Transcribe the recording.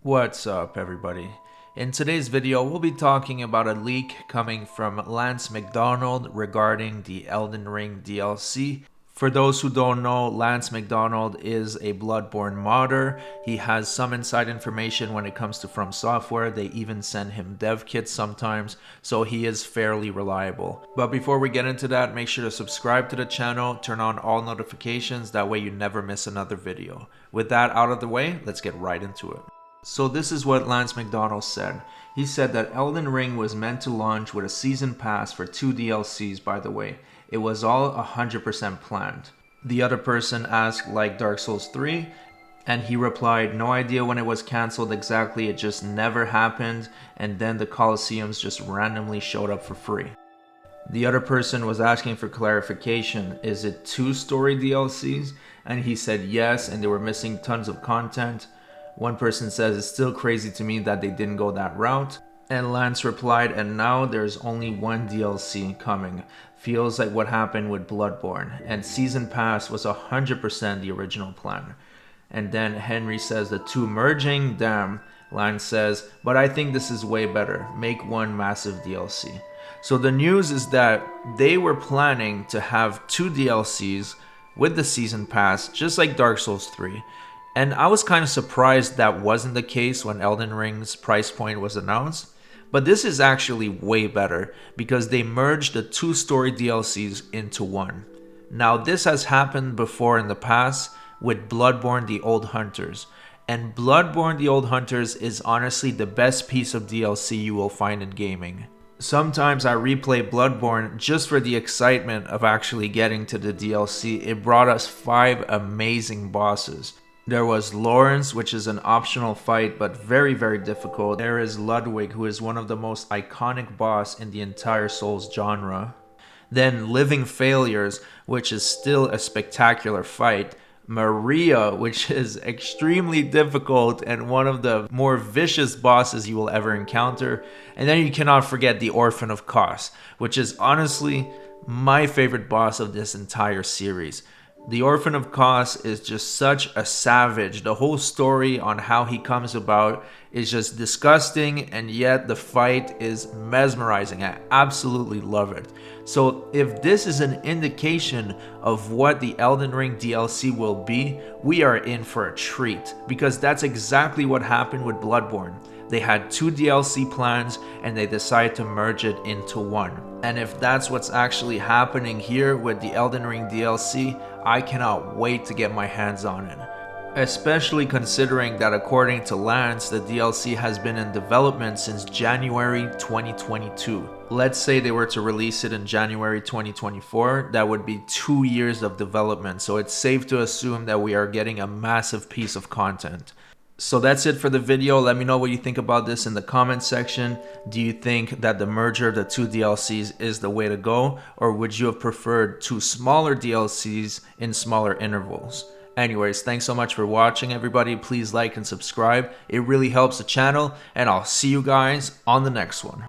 What's up, everybody? In today's video, we'll be talking about a leak coming from Lance McDonald regarding the Elden Ring DLC. For those who don't know, Lance McDonald is a Bloodborne modder. He has some inside information when it comes to From Software. They even send him dev kits sometimes, so he is fairly reliable. But before we get into that, make sure to subscribe to the channel, turn on all notifications, that way you never miss another video. With that out of the way, let's get right into it. So this is what Lance McDonald said. He said that Elden Ring was meant to launch with a season pass for 2 DLCs, by the way. It was all 100% planned. The other person asked, like Dark Souls 3, and he replied, no idea when it was cancelled exactly, it just never happened, and then the Colosseums just randomly showed up for free. The other person was asking for clarification, is it 2 story DLCs? And he said yes, and they were missing tons of content. One person says it's still crazy to me that they didn't go that route. And Lance replied, and now there's only 1 DLC coming. Feels like what happened with Bloodborne. And Season Pass was 100% the original plan. And then Henry says the 2 merging, damn. Lance says, but I think this is way better. Make 1 massive DLC. So the news is that they were planning to have 2 DLCs with the Season Pass, just like Dark Souls 3. And I was kind of surprised that wasn't the case when Elden Ring's price point was announced. But this is actually way better because they merged the 2 story DLCs into 1. Now this has happened before in the past with Bloodborne the Old Hunters. And Bloodborne the Old Hunters is honestly the best piece of DLC you will find in gaming. Sometimes I replay Bloodborne just for the excitement of actually getting to the DLC. It brought us 5 amazing bosses. There was Lawrence, which is an optional fight, but very, very difficult. There is Ludwig, who is one of the most iconic boss in the entire Souls genre. Then Living Failures, which is still a spectacular fight. Maria, which is extremely difficult and one of the more vicious bosses you will ever encounter. And then you cannot forget the Orphan of Kos, which is honestly my favorite boss of this entire series. The Orphan of Kos is just such a savage. The whole story on how he comes about is just disgusting, and yet the fight is mesmerizing. I absolutely love it. So if this is an indication of what the Elden Ring DLC will be, we are in for a treat, because that's exactly what happened with Bloodborne. They had 2 DLC plans and they decided to merge it into 1. And if that's what's actually happening here with the Elden Ring DLC, I cannot wait to get my hands on it. Especially considering that according to Lance, the DLC has been in development since January 2022. Let's say they were to release it in January 2024, that would be 2 years of development. So it's safe to assume that we are getting a massive piece of content. So that's it for the video. Let me know what you think about this in the comment section. Do you think that the merger of the 2 DLCs is the way to go? Or would you have preferred 2 smaller DLCs in smaller intervals? Anyways, thanks so much for watching, everybody. Please like and subscribe. It really helps the channel, and I'll see you guys on the next one.